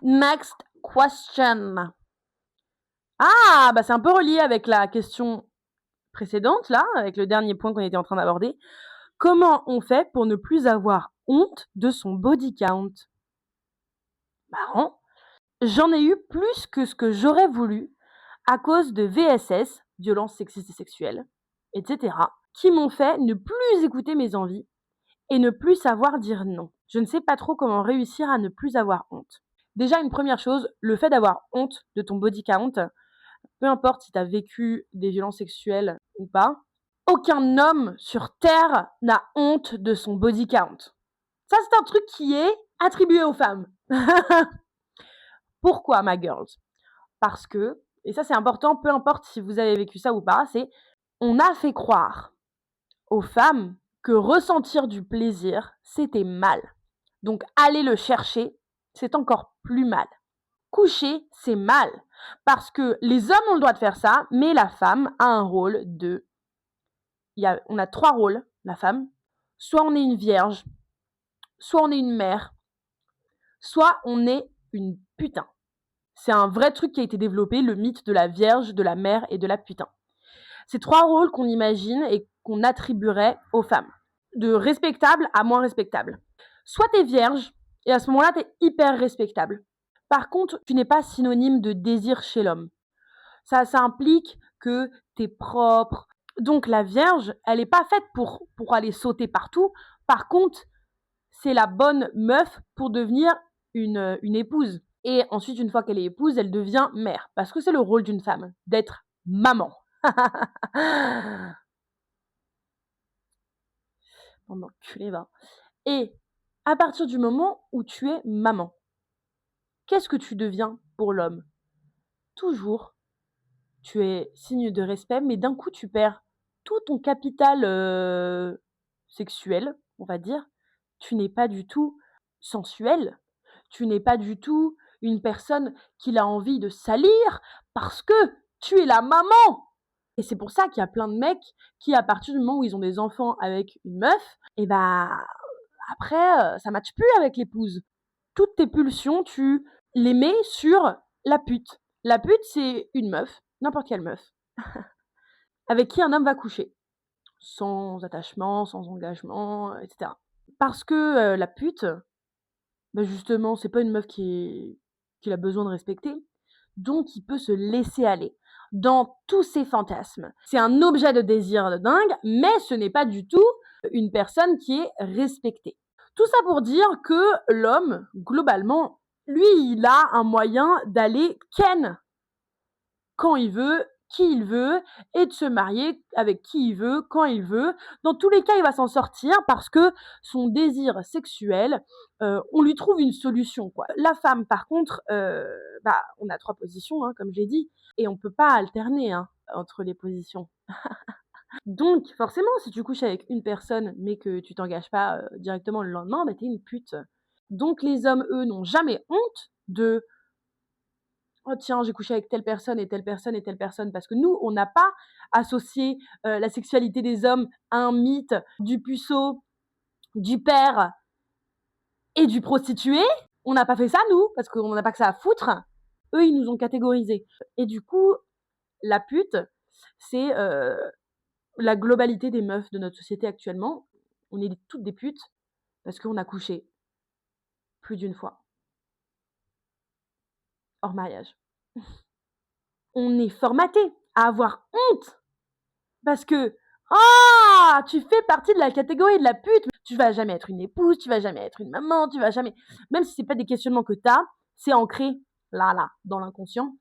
Next question. Ah, bah c'est un peu relié avec la question précédente, là, avec le dernier point qu'on était en train d'aborder. Comment on fait pour ne plus avoir honte de son body count? Marrant. J'en ai eu plus que ce que j'aurais voulu à cause de VSS, violences sexistes et sexuelles, etc., qui m'ont fait ne plus écouter mes envies et ne plus savoir dire non. Je ne sais pas trop comment réussir à ne plus avoir honte. Déjà, une première chose, le fait d'avoir honte de ton body count, peu importe si tu as vécu des violences sexuelles ou pas, aucun homme sur Terre n'a honte de son body count. Ça, c'est un truc qui est attribué aux femmes. Pourquoi, ma girls? Parce que, et ça c'est important, peu importe si vous avez vécu ça ou pas, c'est on a fait croire aux femmes que ressentir du plaisir, c'était mal. Donc aller le chercher, c'est encore plus mal. Coucher, c'est mal. Parce que les hommes ont le droit de faire ça, mais la femme a un rôle de... On a 3 rôles, la femme. Soit on est une vierge, soit on est une mère, soit on est une putain. C'est un vrai truc qui a été développé, le mythe de la vierge, de la mère et de la putain. C'est 3 rôles qu'on imagine et qu'on attribuerait aux femmes. De respectable à moins respectable. Soit t'es vierge, et à ce moment-là, t'es hyper respectable. Par contre, tu n'es pas synonyme de désir chez l'homme. Ça implique que t'es propre. Donc la vierge, elle n'est pas faite pour aller sauter partout. Par contre, c'est la bonne meuf pour devenir une épouse. Et ensuite, une fois qu'elle est épouse, elle devient mère. Parce que c'est le rôle d'une femme, d'être maman. On enculé, va. Et à partir du moment où tu es maman, qu'est-ce que tu deviens pour l'homme? Toujours, tu es signe de respect, mais d'un coup, tu perds tout ton capital sexuel, on va dire. Tu n'es pas du tout sensuel. Tu n'es pas du tout une personne qui a envie de salir parce que tu es la maman. Et c'est pour ça qu'il y a plein de mecs qui, à partir du moment où ils ont des enfants avec une meuf, et bah après, ça matche plus avec l'épouse. Toutes tes pulsions, tu les mets sur la pute. La pute, c'est une meuf, n'importe quelle meuf, avec qui un homme va coucher. Sans attachement, sans engagement, etc. Parce que la pute, bah justement, c'est pas une meuf qu'il a besoin de respecter. Donc, il peut se laisser aller dans tous ses fantasmes. C'est un objet de désir de dingue, mais ce n'est pas du tout une personne qui est respectée. Tout ça pour dire que l'homme, globalement, lui, il a un moyen d'aller ken quand il veut, qui il veut, et de se marier avec qui il veut, quand il veut. Dans tous les cas, il va s'en sortir parce que son désir sexuel, on lui trouve une solution, quoi. La femme, par contre, on a 3 positions, hein, comme j'ai dit, et on peut pas alterner entre les positions. Donc, forcément, si tu couches avec une personne, mais que tu t'engages pas directement le lendemain, bah, t'es une pute. Donc, les hommes, eux, n'ont jamais honte de oh tiens, j'ai couché avec telle personne et telle personne et telle personne, parce que nous, on n'a pas associé la sexualité des hommes à un mythe du puceau, du père et du prostitué. On n'a pas fait ça, nous, parce qu'on n'a pas que ça à foutre. Eux, ils nous ont catégorisés. Et du coup, la pute, c'est la globalité des meufs de notre société actuellement. On est toutes des putes parce qu'on a couché plus d'une fois. Hors mariage. On est formaté à avoir honte parce que ah, tu fais partie de la catégorie de la pute. Tu vas jamais être une épouse, tu vas jamais être une maman, tu vas jamais... Même si c'est pas des questionnements que t'as, c'est ancré là, dans l'inconscient.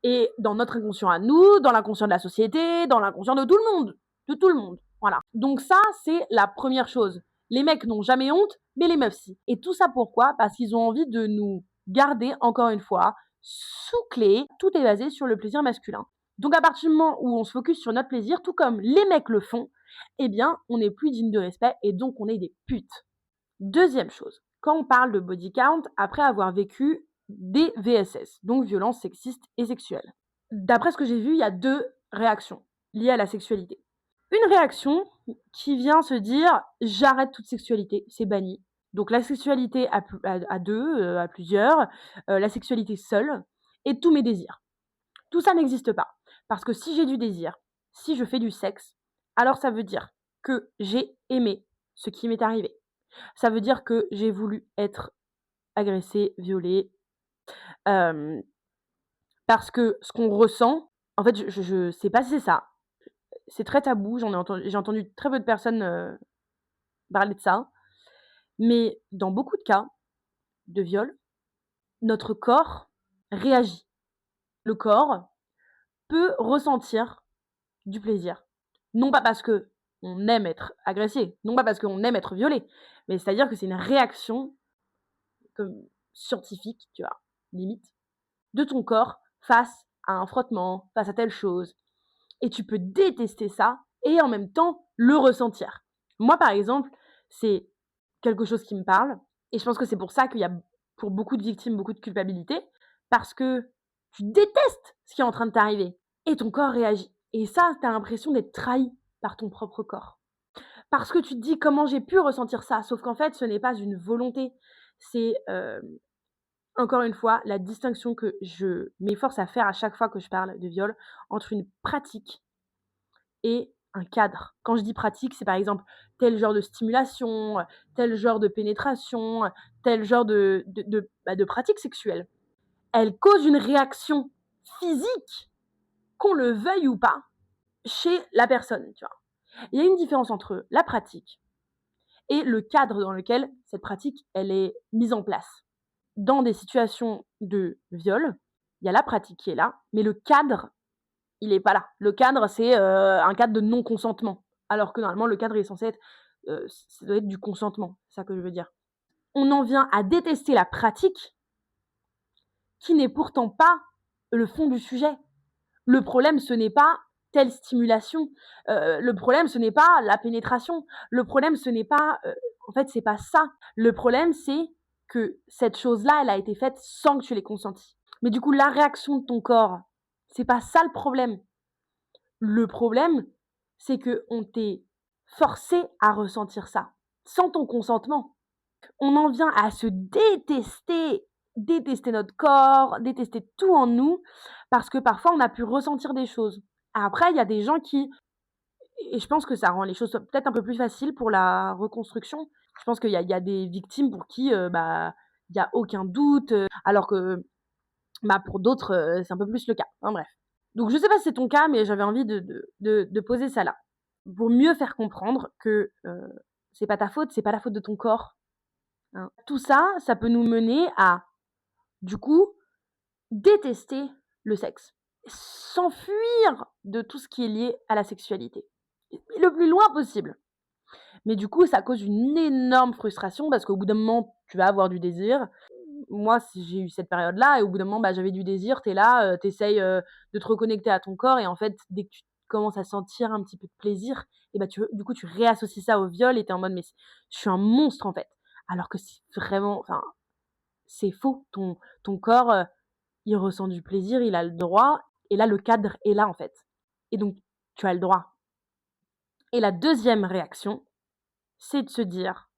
Et dans notre inconscient à nous, dans l'inconscient de la société, dans l'inconscient de tout le monde. De tout le monde. Voilà. Donc ça, c'est la première chose. Les mecs n'ont jamais honte, mais les meufs si. Et tout ça pourquoi? Parce qu'ils ont envie de nous garder, encore une fois, sous clé. Tout est basé sur le plaisir masculin. Donc à partir du moment où on se focus sur notre plaisir, tout comme les mecs le font, eh bien, on n'est plus digne de respect et donc on est des putes. Deuxième chose, quand on parle de body count, après avoir vécu des VSS, donc violences sexistes et sexuelles. D'après ce que j'ai vu, il y a 2 réactions liées à la sexualité. Une réaction qui vient se dire « j'arrête toute sexualité, c'est banni, Donc la sexualité à deux, à plusieurs, la sexualité seule et tous mes désirs. Tout ça n'existe pas. Parce que si j'ai du désir, si je fais du sexe, alors ça veut dire que j'ai aimé ce qui m'est arrivé. Ça veut dire que j'ai voulu être agressée, violée, hem, parce que ce qu'on ressent, en fait, je sais pas si c'est ça. C'est très tabou, j'ai entendu très peu de personnes, parler de ça, mais dans beaucoup de cas de viol, notre corps réagit. Le corps peut ressentir du plaisir. Non pas parce qu'on aime être agressé, non pas parce qu'on aime être violé, mais c'est-à-dire que c'est une réaction comme scientifique, tu vois, limite, de ton corps face à un frottement, face à telle chose. Et tu peux détester ça et en même temps le ressentir. Moi, par exemple, c'est quelque chose qui me parle et je pense que c'est pour ça qu'il y a pour beaucoup de victimes beaucoup de culpabilité parce que tu détestes ce qui est en train de t'arriver et ton corps réagit. Et ça, tu as l'impression d'être trahi par ton propre corps. Parce que tu te dis: «Comment j'ai pu ressentir ça?» Sauf qu'en fait, ce n'est pas une volonté. C'est, encore une fois, la distinction que je m'efforce à faire à chaque fois que je parle de viol, entre une pratique et un cadre. Quand je dis pratique, c'est par exemple tel genre de stimulation, tel genre de pénétration, tel genre de pratique sexuelle. Elle cause une réaction physique, qu'on le veuille ou pas, chez la personne, tu vois? Il y a une différence entre la pratique et le cadre dans lequel cette pratique, elle est mise en place. Dans des situations de viol, il y a la pratique qui est là, mais le cadre, il est pas là. Le cadre, c'est, un cadre de non-consentement, alors que normalement le cadre est censé être, ça doit être du consentement, c'est ça que je veux dire. On en vient à détester la pratique, qui n'est pourtant pas le fond du sujet. Le problème, ce n'est pas telle stimulation, le problème, ce n'est pas la pénétration, le problème, ce n'est pas, en fait, c'est pas ça. Le problème, c'est que cette chose-là, elle a été faite sans que tu l'aies consentie. Mais du coup, la réaction de ton corps, c'est pas ça le problème. Le problème, c'est qu'on t'ait forcé à ressentir ça, sans ton consentement. On en vient à se détester, détester notre corps, détester tout en nous, parce que parfois on a pu ressentir des choses. Après, il y a des gens qui, et je pense que ça rend les choses peut-être un peu plus faciles pour la reconstruction. Je pense qu'il y a des victimes pour qui, bah, il y a aucun doute, alors que, bah, pour d'autres, c'est un peu plus le cas. Enfin bref. Donc je sais pas si c'est ton cas, mais j'avais envie de poser ça là, pour mieux faire comprendre que, c'est pas ta faute, c'est pas la faute de ton corps, hein. Tout ça, ça peut nous mener à, du coup, détester le sexe, s'enfuir de tout ce qui est lié à la sexualité, le plus loin possible. Mais du coup, ça cause une énorme frustration parce qu'au bout d'un moment, tu vas avoir du désir. Moi, si j'ai eu cette période-là et au bout d'un moment, bah, j'avais du désir, tu es là, tu essayes, de te reconnecter à ton corps et en fait, dès que tu commences à sentir un petit peu de plaisir et bah, du coup, tu réassocies ça au viol et tu es en mode: «Mais je suis un monstre, en fait». Alors que c'est vraiment, enfin, c'est faux. Ton corps, il ressent du plaisir, il a le droit et là, le cadre est là, en fait et donc tu as le droit. Et la deuxième réaction, c'est de se dire: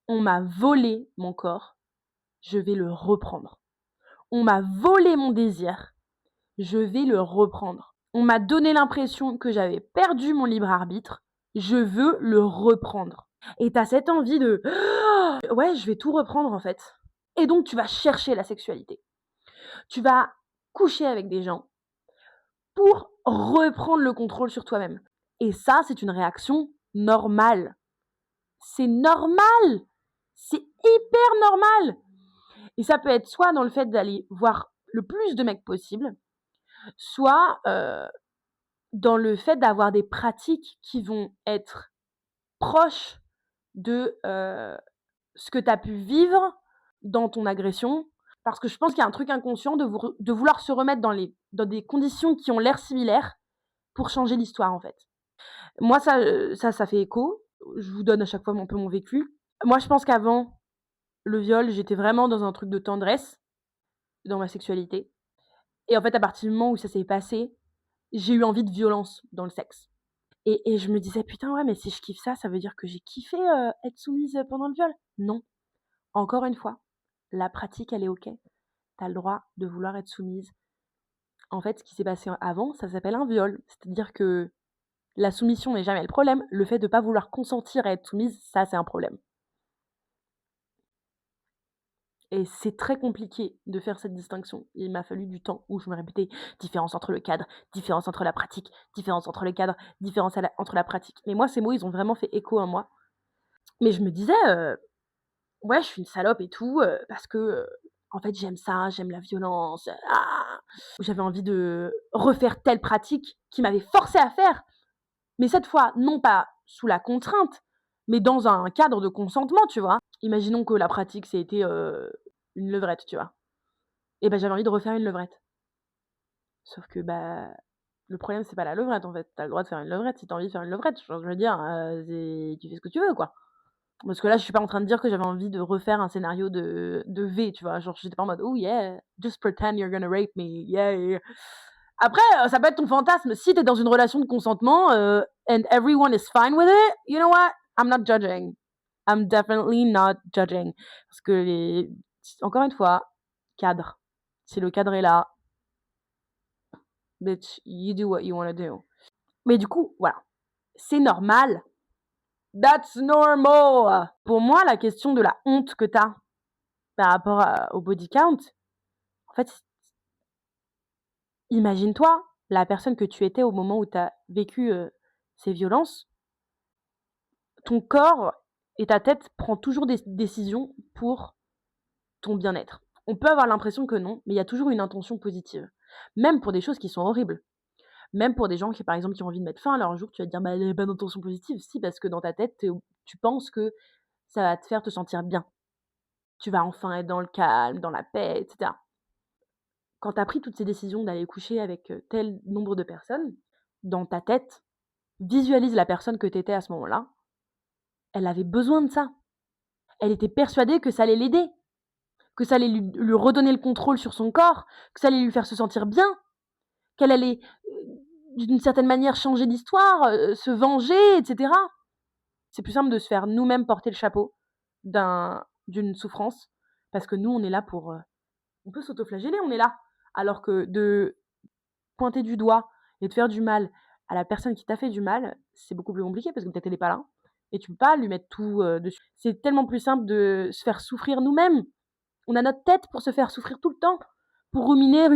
«On m'a volé mon corps, je vais le reprendre. On m'a volé mon désir, je vais le reprendre. On m'a donné l'impression que j'avais perdu mon libre arbitre, je veux le reprendre». Et tu as cette envie de: «Ouais, je vais tout reprendre, en fait». Et donc tu vas chercher la sexualité. Tu vas coucher avec des gens pour reprendre le contrôle sur toi-même. Et ça, c'est une réaction normale. C'est normal! C'est hyper normal! Et ça peut être soit dans le fait d'aller voir le plus de mecs possible, soit, dans le fait d'avoir des pratiques qui vont être proches de, ce que tu as pu vivre dans ton agression. Parce que je pense qu'il y a un truc inconscient de vouloir se remettre dans des conditions qui ont l'air similaires pour changer l'histoire, en fait. Moi, ça fait écho. Je vous donne à chaque fois un peu mon vécu. Moi, je pense qu'avant le viol, j'étais vraiment dans un truc de tendresse dans ma sexualité et en fait, à partir du moment où ça s'est passé, j'ai eu envie de violence dans le sexe et je me disais: «Putain, ouais, mais si je kiffe ça, ça veut dire que j'ai kiffé, être soumise, pendant le viol?» Non. Encore une fois, la pratique, elle est OK. T'as le droit de vouloir être soumise. En fait, ce qui s'est passé avant, ça s'appelle un viol. C'est-à-dire que la soumission n'est jamais le problème. Le fait de ne pas vouloir consentir à être soumise, ça, c'est un problème. Et c'est très compliqué de faire cette distinction. Il m'a fallu du temps où je me répétais différence entre le cadre, différence entre la pratique, différence entre le cadre, différence entre la pratique. Mais moi, ces mots, ils ont vraiment fait écho à moi. Mais je me disais, ouais, je suis une salope et tout, parce que, en fait, j'aime ça, j'aime la violence. J'avais envie de refaire telle pratique qui m'avait forcée à faire. Mais cette fois, non pas sous la contrainte, mais dans un cadre de consentement, tu vois. Imaginons que la pratique, c'était une levrette, tu vois. Et ben j'avais envie de refaire une levrette. Sauf que le problème c'est pas la levrette en fait. T'as le droit de faire une levrette si t'as envie de faire une levrette. Je veux dire, tu fais ce que tu veux quoi. Parce que là je suis pas en train de dire que j'avais envie de refaire un scénario de V, tu vois. Genre j'étais pas en mode oh yeah, just pretend you're gonna rape me, yeah. Après ça peut être ton fantasme. Si t'es dans une relation de consentement and everyone is fine with it, you know what? I'm not judging. I'm definitely not judging. Parce que encore une fois, cadre. Si le cadre est là, bitch, you do what you want to do. Mais du coup, voilà. C'est normal. That's normal. Pour moi, la question de la honte que t'as par rapport au body count, en fait, imagine-toi la personne que tu étais au moment où t'as vécu ces violences. Ton corps et ta tête prend toujours des décisions pour ton bien-être. On peut avoir l'impression que non, mais il y a toujours une intention positive. Même pour des choses qui sont horribles. Même pour des gens qui, par exemple, qui ont envie de mettre fin à leur jour, tu vas te dire, il n'y a pas d'intention positive. Si, parce que dans ta tête, tu penses que ça va te faire te sentir bien. Tu vas enfin être dans le calme, dans la paix, etc. Quand tu as pris toutes ces décisions d'aller coucher avec tel nombre de personnes, dans ta tête, visualise la personne que tu étais à ce moment-là. Elle avait besoin de ça. Elle était persuadée que ça allait l'aider, que ça allait lui redonner le contrôle sur son corps, que ça allait lui faire se sentir bien, qu'elle allait, d'une certaine manière, changer d'histoire, se venger, etc. C'est plus simple de se faire nous-mêmes porter le chapeau d'une souffrance, parce que nous, on est là pour... on peut s'autoflageller, on est là. Alors que de pointer du doigt et de faire du mal à la personne qui t'a fait du mal, c'est beaucoup plus compliqué, parce que peut-être elle n'est pas là, et tu peux pas lui mettre tout dessus. C'est tellement plus simple de se faire souffrir nous-mêmes. On a notre tête pour se faire souffrir tout le temps, pour ruminer,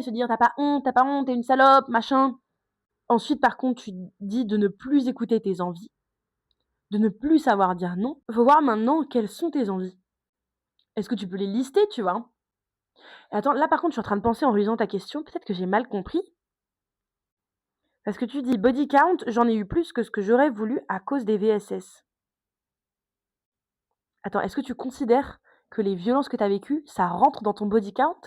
se dire t'as pas honte, t'es une salope, machin. Ensuite, par contre, tu dis de ne plus écouter tes envies, de ne plus savoir dire non. Faut voir maintenant quelles sont tes envies. Est-ce que tu peux les lister, tu vois? Attends, là par contre, je suis en train de penser en relisant ta question, peut-être que j'ai mal compris. Parce que tu dis body count, j'en ai eu plus que ce que j'aurais voulu à cause des VSS. Attends, est-ce que tu considères que les violences que tu as vécues, ça rentre dans ton body count?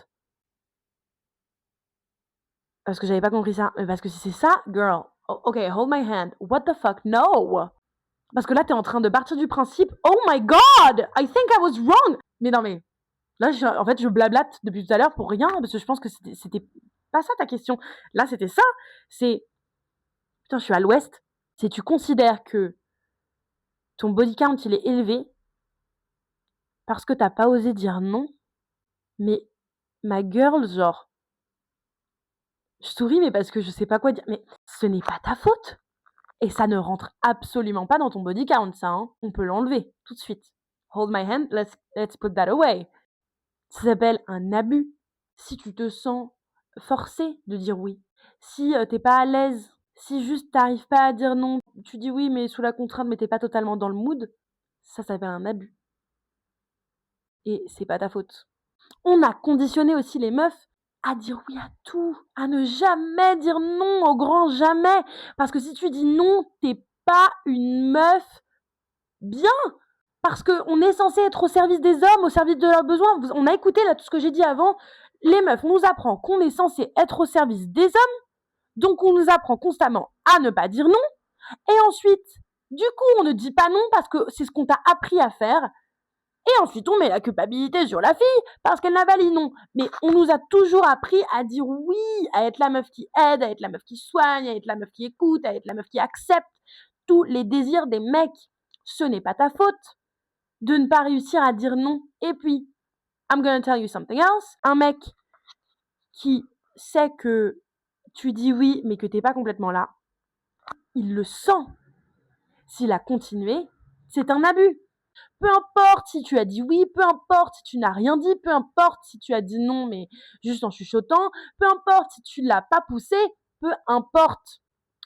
Parce que j'avais pas compris ça. Parce que si c'est ça, girl, ok, hold my hand. What the fuck, no! Parce que là, t'es en train de partir du principe, oh my god, I think I was wrong! Mais non, mais là, en fait, je blablate depuis tout à l'heure pour rien, parce que je pense que c'était pas ça ta question. Là, c'était ça. C'est, putain, je suis à l'ouest. Si tu considères que ton body count, il est élevé parce que t'as pas osé dire non, mais ma girl, genre, je souris, mais parce que je sais pas quoi dire. Mais ce n'est pas ta faute. Et ça ne rentre absolument pas dans ton body count, ça. Hein. On peut l'enlever tout de suite. Hold my hand, let's put that away. Ça s'appelle un abus. Si tu te sens forcé de dire oui, si t'es pas à l'aise, si juste t'arrives pas à dire non, tu dis oui mais sous la contrainte mais t'es pas totalement dans le mood, ça s'appelle un abus. Et c'est pas ta faute. On a conditionné aussi les meufs à dire oui à tout, à ne jamais dire non, au grand jamais. Parce que si tu dis non, t'es pas une meuf bien. Parce qu'on est censé être au service des hommes, au service de leurs besoins. On a écouté là tout ce que j'ai dit avant. Les meufs, on nous apprend qu'on est censé être au service des hommes. Donc on nous apprend constamment à ne pas dire non. Et ensuite, du coup, on ne dit pas non parce que c'est ce qu'on t'a appris à faire. Et ensuite, on met la culpabilité sur la fille parce qu'elle n'a pas dit non. Mais on nous a toujours appris à dire oui, à être la meuf qui aide, à être la meuf qui soigne, à être la meuf qui écoute, à être la meuf qui accepte tous les désirs des mecs. Ce n'est pas ta faute. de ne pas réussir à dire non. Et puis, I'm gonna tell you something else. Un mec qui sait que tu dis oui, mais que t'es pas complètement là, il le sent. S'il a continué, c'est un abus. Peu importe si tu as dit oui, peu importe si tu n'as rien dit, peu importe si tu as dit non, mais juste en chuchotant, peu importe si tu l'as pas poussé, peu importe.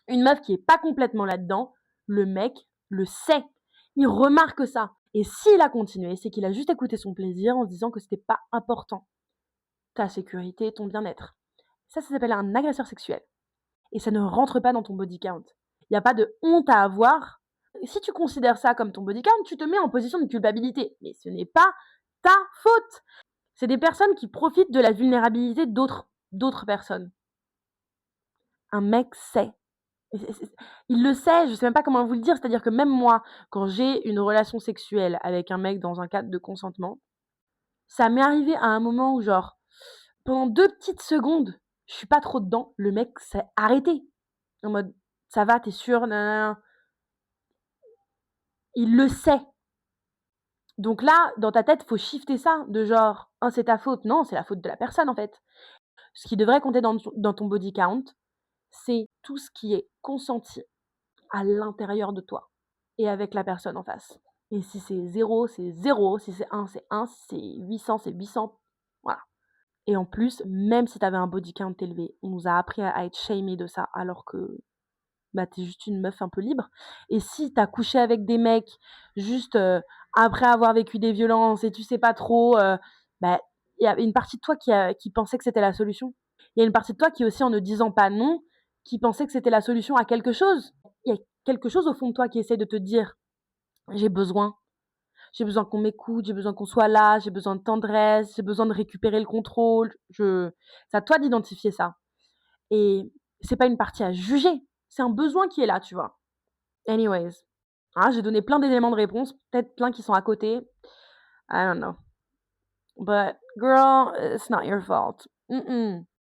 Une meuf qui est pas complètement là-dedans, le mec le sait. Il remarque ça. Et s'il a continué, c'est qu'il a juste écouté son plaisir en se disant que c'était pas important. Ta sécurité, ton bien-être. Ça s'appelle un agresseur sexuel. Et ça ne rentre pas dans ton body count. Il n'y a pas de honte à avoir. Si tu considères ça comme ton body count, tu te mets en position de culpabilité. Mais ce n'est pas ta faute. C'est des personnes qui profitent de la vulnérabilité d'autres personnes. Un mec sait. Il le sait, je sais même pas comment vous le dire. C'est-à-dire que même moi, quand j'ai une relation sexuelle avec un mec dans un cadre de consentement, ça m'est arrivé à un moment où genre, pendant 2 petites secondes, je suis pas trop dedans, le mec s'est arrêté. En mode, ça va, t'es sûr, nanana. Il le sait. Donc là, dans ta tête, faut shifter ça, de genre, oh, c'est ta faute. Non, c'est la faute de la personne, en fait. Ce qui devrait compter dans ton body count, c'est tout ce qui est consenti à l'intérieur de toi et avec la personne en face. Et si c'est 0, c'est 0. Si c'est 1, c'est 1. Si c'est 800, c'est 800. Voilà. Et en plus, même si t'avais un body count élevé, on nous a appris à être shamé de ça, alors que bah, t'es juste une meuf un peu libre. Et si t'as couché avec des mecs juste après avoir vécu des violences et tu sais pas trop, bah, il y a une partie de toi qui pensait que c'était la solution. Il y a une partie de toi qui aussi, en ne disant pas non, qui pensait que c'était la solution à quelque chose. Il y a quelque chose au fond de toi qui essaie de te dire, j'ai besoin. J'ai besoin qu'on m'écoute, j'ai besoin qu'on soit là, j'ai besoin de tendresse, j'ai besoin de récupérer le contrôle. C'est à toi d'identifier ça. Et c'est pas une partie à juger. C'est un besoin qui est là, tu vois. Anyways. Hein, j'ai donné plein d'éléments de réponse, peut-être plein qui sont à côté. I don't know. But girl, it's not your fault. Mm-mm.